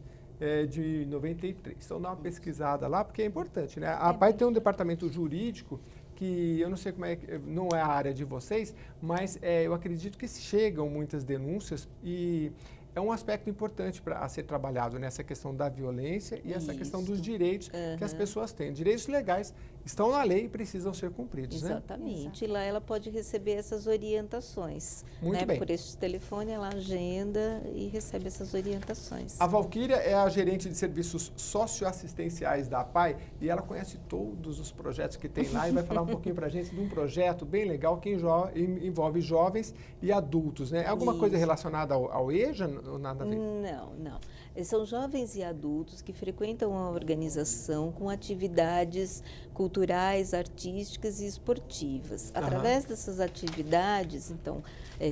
de 93. Então, dá uma pesquisada lá, porque é importante, né? A APAE tem um departamento jurídico que eu não sei como não é a área de vocês, mas eu acredito que chegam muitas denúncias e é um aspecto importante a ser trabalhado nessa questão da violência e essa questão dos direitos que as pessoas têm. Direitos legais estão na lei e precisam ser cumpridos, Exatamente. E lá ela pode receber essas orientações. Muito bem. Por este telefone, ela agenda e recebe essas orientações. A Valquíria é a gerente de serviços socioassistenciais da APAE e ela conhece todos os projetos que tem lá e vai falar um pouquinho para a gente de um projeto bem legal que envolve jovens e adultos, né? Alguma coisa relacionada ao EJA? Ou nada a ver? Não. São jovens e adultos que frequentam a organização com atividades culturais, artísticas e esportivas. Através dessas atividades, então,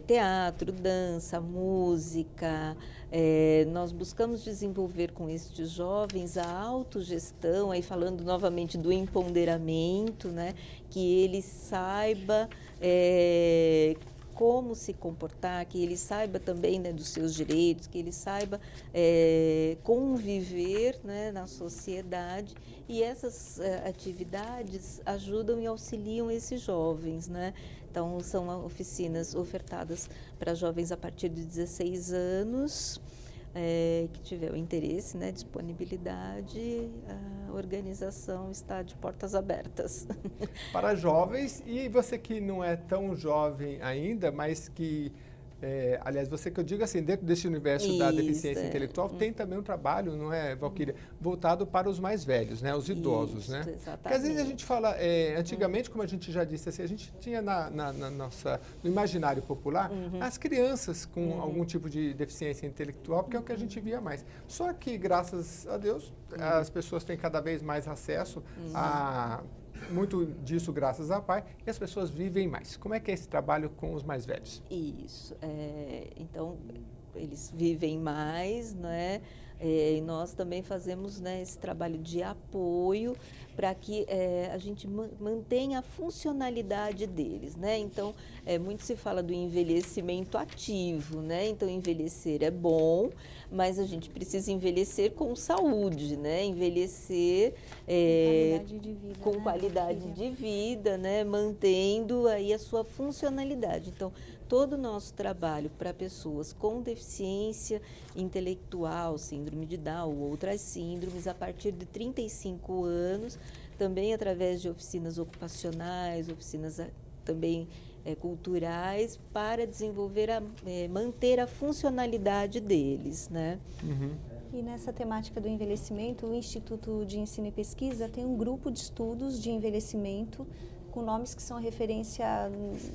teatro, dança, música, nós buscamos desenvolver com estes jovens a autogestão, aí falando novamente do empoderamento, né, que ele saiba como se comportar, que ele saiba também, né, dos seus direitos, que ele saiba conviver, né, na sociedade, e essas atividades ajudam e auxiliam esses jovens, né? Então, são oficinas ofertadas para jovens a partir de 16 anos, que tiver o interesse, né, disponibilidade, a organização está de portas abertas. Para jovens, e você que não é tão jovem ainda, mas que, aliás, você que eu digo assim, dentro desse universo da deficiência intelectual, tem também um trabalho, não é, Valquíria, voltado para os mais velhos, né, os idosos, né? Exatamente. Porque às vezes a gente fala, antigamente, como a gente já disse, assim, a gente tinha no imaginário popular as crianças com algum tipo de deficiência intelectual, porque é o que a gente via mais. Só que, graças a Deus, as pessoas têm cada vez mais acesso a muito disso graças à APAE, e as pessoas vivem mais. Como é que é esse trabalho com os mais velhos? Isso. Então, eles vivem mais, né? E nós também fazemos, né, esse trabalho de apoio para que a gente mantenha a funcionalidade deles, né? Então, muito se fala do envelhecimento ativo, né? Então, envelhecer é bom, mas a gente precisa envelhecer com saúde, né? Envelhecer com qualidade de vida, né? Mantendo aí a sua funcionalidade. Então, todo o nosso trabalho para pessoas com deficiência intelectual, síndrome de Down ou outras síndromes, a partir de 35 anos, também através de oficinas ocupacionais, oficinas também culturais, para desenvolver, manter a funcionalidade deles, né? E nessa temática do envelhecimento, o Instituto de Ensino e Pesquisa tem um grupo de estudos de envelhecimento com nomes que são referência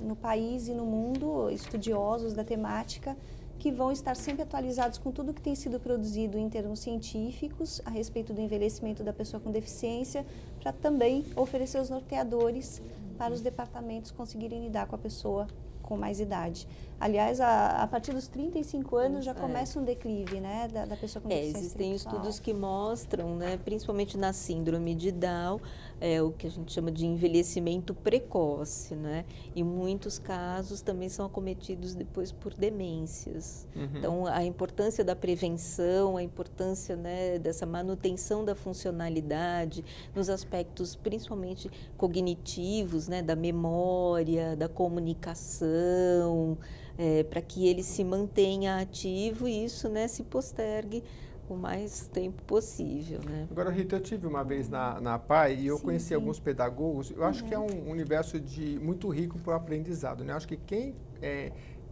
no país e no mundo, estudiosos da temática, que vão estar sempre atualizados com tudo que tem sido produzido em termos científicos a respeito do envelhecimento da pessoa com deficiência, para também oferecer os norteadores para os departamentos conseguirem lidar com a pessoa com mais idade. Aliás, a partir dos 35 anos já começa um declive, né, da pessoa com deficiência existem intelectual. estudos que mostram, né, principalmente na síndrome de Down, o que a gente chama de envelhecimento precoce, né? Em muitos casos também são acometidos depois por demências. Então, a importância da prevenção, a importância, né, dessa manutenção da funcionalidade nos aspectos principalmente cognitivos, né, da memória, da comunicação, para que ele se mantenha ativo e isso, né, se postergue o mais tempo possível, né? Agora, Rita, eu tive uma vez na APAE e eu conheci sim. alguns pedagogos. Eu acho que é um universo muito rico para o aprendizado, né? Eu acho que quem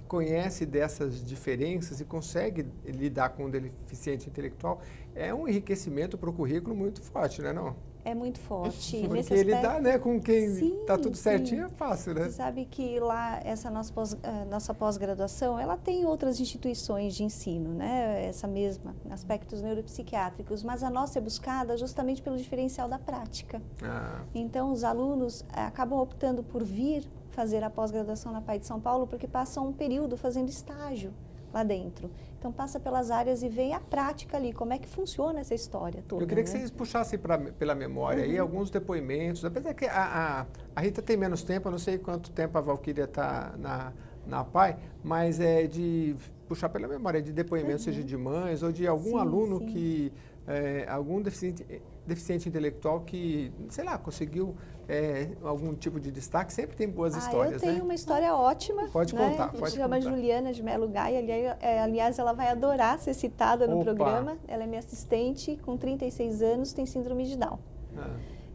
conhece dessas diferenças e consegue lidar com o deficiente intelectual é um enriquecimento para o currículo muito forte, né, não? É muito forte. Porque Nesse aspecto, lidar, né, com quem está tudo sim. certinho é fácil, né? Você sabe que lá, essa nossa pós-graduação, ela tem outras instituições de ensino, né? Essa mesma, aspectos neuropsiquiátricos, mas a nossa é buscada justamente pelo diferencial da prática. Então, os alunos acabam optando por vir fazer a pós-graduação na PAI de São Paulo porque passam um período fazendo estágio lá dentro. Então, passa pelas áreas e vê a prática ali, como é que funciona essa história toda. Eu queria que vocês puxassem pela memória aí alguns depoimentos, apesar que a Rita tem menos tempo, eu não sei quanto tempo a Valquíria está na PAI, mas é de puxar pela memória, de depoimentos, seja de mães ou de algum aluno que, algum deficiente intelectual que, sei lá, conseguiu algum tipo de destaque, sempre tem boas histórias, né? Eu tenho uma história ótima. Pode né? contar, pode Se chama contar. Juliana de Melo Gaia, aliás, ela vai adorar ser citada no programa. Ela é minha assistente, com 36 anos, tem síndrome de Down.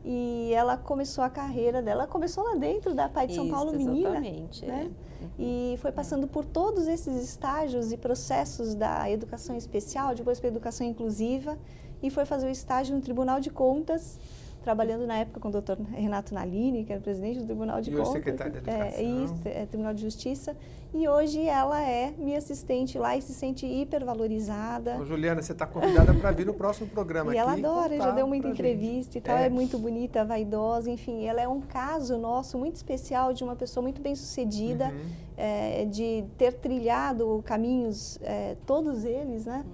E ela começou a carreira dela, começou lá dentro da PAI de São Paulo, menina. Exatamente. Né? E foi passando por todos esses estágios e processos da educação especial, depois para a educação inclusiva, e foi fazer o estágio no Tribunal de Contas, trabalhando na época com o Dr. Renato Nalini, que era presidente do Tribunal de Contas. E o secretário de Educação. Tribunal de Justiça. E hoje ela é minha assistente lá e se sente hipervalorizada. Ô, Juliana, você está convidada para vir no próximo programa e aqui. Ela adora, já deu muita entrevista gente. e tal, é muito bonita, vaidosa, enfim, ela é um caso nosso muito especial de uma pessoa muito bem-sucedida, de ter trilhado caminhos, todos eles, né?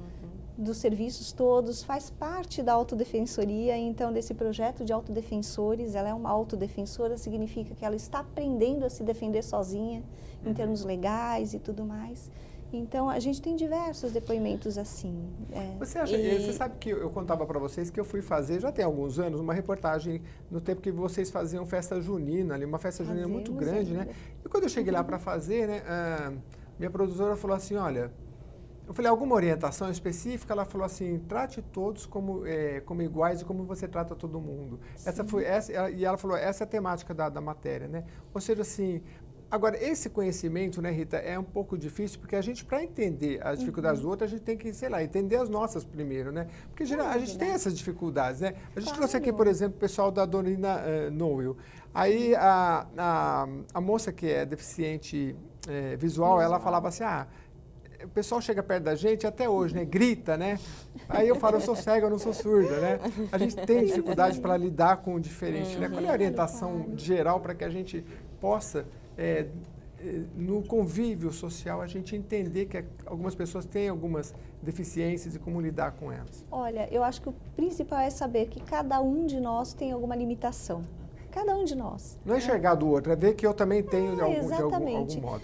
Dos serviços todos, faz parte da autodefensoria, então desse projeto de autodefensores, ela é uma autodefensora, significa que ela está aprendendo a se defender sozinha, em termos legais e tudo mais. Então, a gente tem diversos depoimentos assim. Você sabe que eu contava para vocês que eu fui fazer, já tem alguns anos, uma reportagem no tempo que vocês faziam festa junina, ali, uma festa junina muito grande, né? E quando eu cheguei lá para fazer, né, minha produtora falou assim, olha, eu falei, alguma orientação específica? Ela falou assim, trate todos como iguais e como você trata todo mundo. E ela falou, essa é a temática da matéria, né? Ou seja, assim, agora, esse conhecimento, né, Rita, é um pouco difícil, porque a gente, para entender as dificuldades do outro, a gente tem que, sei lá, entender as nossas primeiro, né? Porque a gente tem essas dificuldades, né? A gente trouxe aqui, por exemplo, o pessoal da Dorina Noel. Aí, a moça que é deficiente visual, ela falava assim, o pessoal chega perto da gente até hoje, né? Grita, né? Aí eu falo, eu sou cega, eu não sou surda, né? A gente tem dificuldade para lidar com o diferente, né? Qual é a orientação geral para que a gente possa, no convívio social, a gente entender que algumas pessoas têm algumas deficiências e como lidar com elas? Olha, eu acho que o principal é saber que cada um de nós tem alguma limitação. Cada um de nós. Não é enxergar do outro, é ver que eu também tenho de algum modo.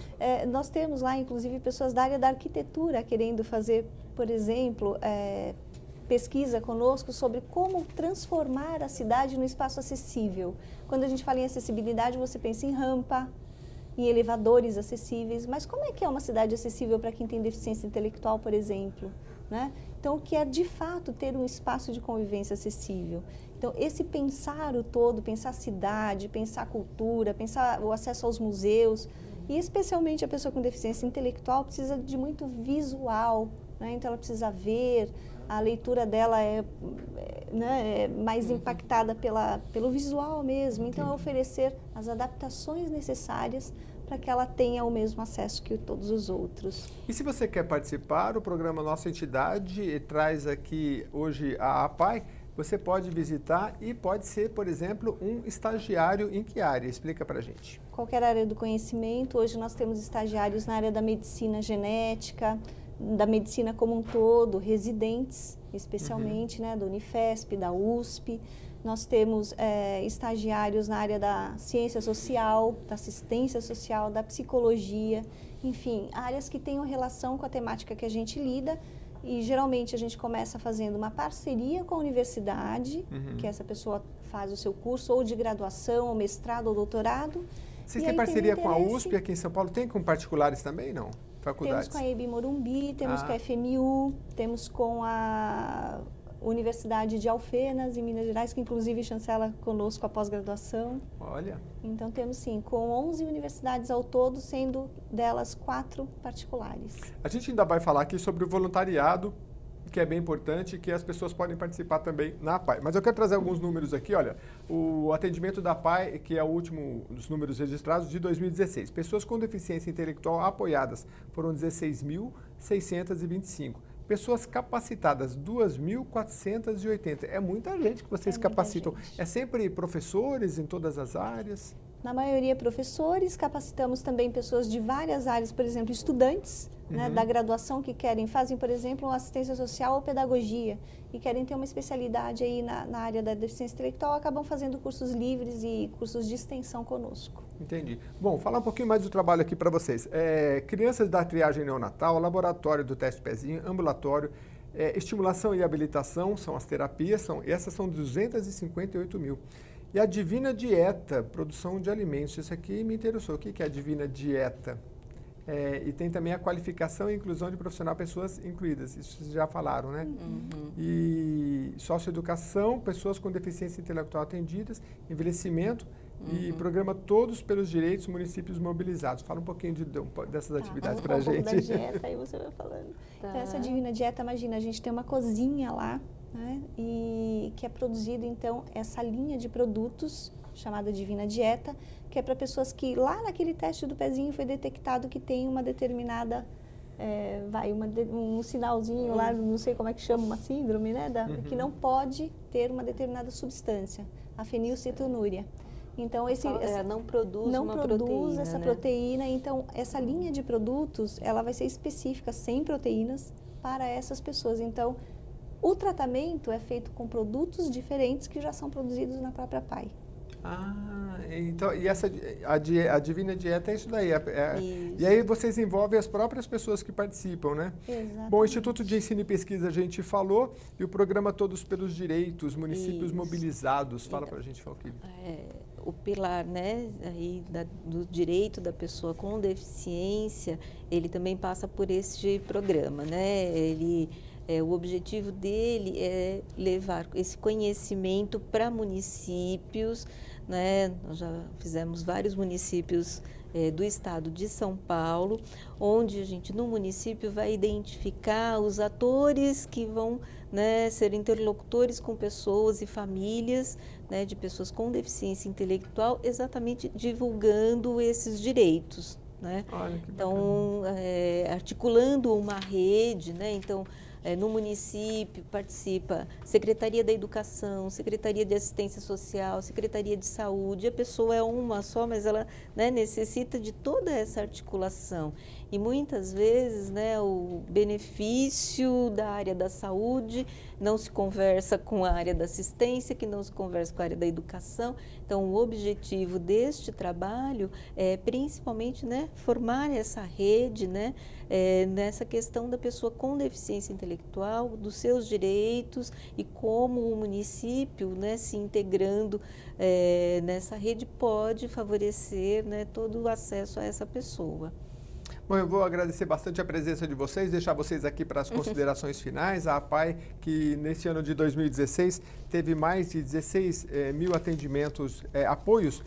Nós temos lá, inclusive, pessoas da área da arquitetura querendo fazer, por exemplo, pesquisa conosco sobre como transformar a cidade num espaço acessível. Quando a gente fala em acessibilidade, você pensa em rampa, em elevadores acessíveis, mas como é que é uma cidade acessível para quem tem deficiência intelectual, por exemplo? Né? Então, o que é de fato ter um espaço de convivência acessível? Então, esse pensar o todo, pensar a cidade, pensar a cultura, pensar o acesso aos museus, e especialmente a pessoa com deficiência intelectual precisa de muito visual, né? Então ela precisa ver, a leitura dela é mais impactada pelo visual mesmo, então é oferecer as adaptações necessárias para que ela tenha o mesmo acesso que todos os outros. E se você quer participar, o programa Nossa Entidade traz aqui hoje a APAI, você pode visitar e pode ser, por exemplo, um estagiário em que área? Explica para a gente. Qualquer área do conhecimento. Hoje nós temos estagiários na área da medicina genética, da medicina como um todo, residentes, especialmente, né, da Unifesp, da USP. Nós temos estagiários na área da ciência social, da assistência social, da psicologia, enfim, áreas que tenham relação com a temática que a gente lida. E geralmente a gente começa fazendo uma parceria com a universidade, que essa pessoa faz o seu curso ou de graduação, ou mestrado, ou doutorado. Vocês têm parceria com a USP aqui em São Paulo? Tem com particulares também, não? Faculdades? Temos com a EB Morumbi, temos com a FMU, temos com a Universidade de Alfenas, em Minas Gerais, que inclusive chancela conosco a pós-graduação. Olha. Então temos sim, com 11 universidades ao todo, sendo delas 4 particulares. A gente ainda vai falar aqui sobre o voluntariado, que é bem importante, que as pessoas podem participar também na PAI. Mas eu quero trazer alguns números aqui, olha, o atendimento da PAI, que é o último dos números registrados de 2016. Pessoas com deficiência intelectual apoiadas foram 16.625. Pessoas capacitadas, 2.480. É muita gente que vocês capacitam. Gente. É sempre professores em todas as áreas? Na maioria, professores. Capacitamos também pessoas de várias áreas, por exemplo, estudantes né, da graduação que fazem, por exemplo, assistência social ou pedagogia e querem ter uma especialidade aí na área da deficiência intelectual, acabam fazendo cursos livres e cursos de extensão conosco. Entendi. Bom, falar um pouquinho mais do trabalho aqui para vocês. Crianças da triagem neonatal, laboratório do teste pezinho, ambulatório, estimulação e habilitação, são as terapias, essas são 258 mil. E a Divina Dieta, produção de alimentos, isso aqui me interessou. O que é a Divina Dieta? E tem também a qualificação e inclusão de profissional, pessoas incluídas, isso vocês já falaram, né? E socioeducação, pessoas com deficiência intelectual atendidas, envelhecimento, e programa Todos pelos Direitos, municípios mobilizados. Fala um pouquinho dessas atividades para a gente. Um pouco da dieta, aí você vai falando. Então, essa Divina Dieta, imagina, a gente tem uma cozinha lá, né, e que é produzido, então, essa linha de produtos chamada Divina Dieta, que é para pessoas que lá naquele teste do pezinho foi detectado que tem uma determinada, um sinalzinho lá, não sei como é que chama, uma síndrome, né, que não pode ter uma determinada substância, a fenilcetonúria. Então, não produz essa proteína. Então, essa linha de produtos, ela vai ser específica, sem proteínas, para essas pessoas. Então, o tratamento é feito com produtos diferentes que já são produzidos na própria PAI. Então, e a Divina Dieta é isso daí. Isso. E aí vocês envolvem as próprias pessoas que participam, né? Exatamente. Bom, o Instituto de Ensino e Pesquisa a gente falou, e o programa Todos pelos Direitos, municípios mobilizados. Fala pra gente, Valquíria. O pilar, né, do direito da pessoa com deficiência, ele também passa por este programa, né? O objetivo dele é levar esse conhecimento para municípios, né? Nós já fizemos vários municípios do estado de São Paulo, onde a gente no município vai identificar os atores que vão, né, ser interlocutores com pessoas e famílias, né, de pessoas com deficiência intelectual, exatamente divulgando esses direitos, né? Então, articulando uma rede, né? Então, no município participa Secretaria da Educação, Secretaria de Assistência Social, Secretaria de Saúde. A pessoa é uma só, mas ela, né, necessita de toda essa articulação. E muitas vezes, né, o benefício da área da saúde não se conversa com a área da assistência, que não se conversa com a área da educação. Então, o objetivo deste trabalho é principalmente, né, formar essa rede, né, nessa questão da pessoa com deficiência intelectual, dos seus direitos e como o município, né, se integrando nessa rede pode favorecer, né, todo o acesso a essa pessoa. Bom, eu vou agradecer bastante a presença de vocês, deixar vocês aqui para as considerações finais. A APAI, que nesse ano de 2016 teve mais de 16 mil atendimentos, apoios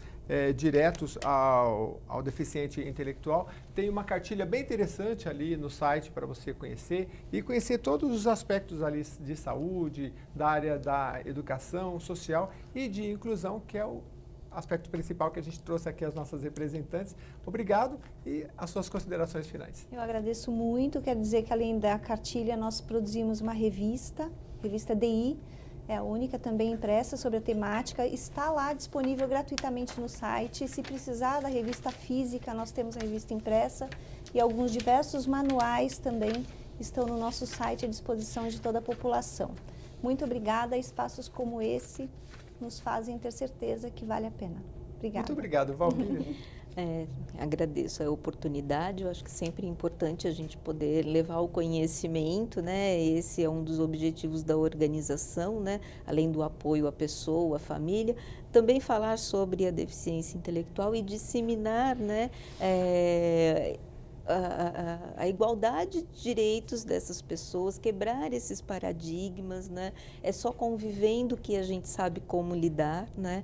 diretos ao deficiente intelectual. Tem uma cartilha bem interessante ali no site para você conhecer e conhecer todos os aspectos ali de saúde, da área da educação social e de inclusão, que é o aspecto principal que a gente trouxe aqui às nossas representantes. Obrigado e as suas considerações finais. Eu agradeço muito. Quero dizer que além da cartilha nós produzimos uma revista DI, é a única também impressa sobre a temática, está lá disponível gratuitamente no site. Se precisar da revista física, nós temos a revista impressa e alguns diversos manuais também estão no nosso site à disposição de toda a população. Muito obrigada, espaços como esse nos fazem ter certeza que vale a pena. Obrigada. Muito obrigado, Valmíria. Agradeço a oportunidade, eu acho que sempre é importante a gente poder levar o conhecimento, né? Esse é um dos objetivos da organização, né? Além do apoio à pessoa, à família, também falar sobre a deficiência intelectual e disseminar, né? A igualdade de direitos dessas pessoas, quebrar esses paradigmas, né? É só convivendo que a gente sabe como lidar, né?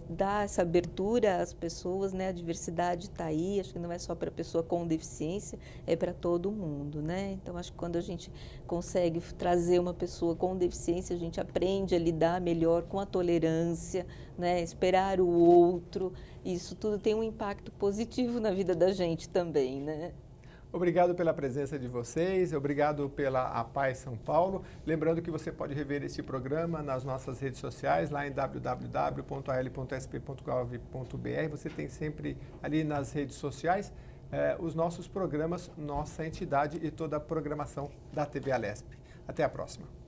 Dar essa abertura às pessoas, né? A diversidade está aí, acho que não é só para a pessoa com deficiência, é para todo mundo, né? Então, acho que quando a gente consegue trazer uma pessoa com deficiência, a gente aprende a lidar melhor com a tolerância, né? Esperar o outro, isso tudo tem um impacto positivo na vida da gente também, né? Obrigado pela presença de vocês, obrigado pela APAE São Paulo. Lembrando que você pode rever este programa nas nossas redes sociais, lá em www.al.sp.gov.br. Você tem sempre ali nas redes sociais os nossos programas, nossa entidade e toda a programação da TV Alesp. Até a próxima.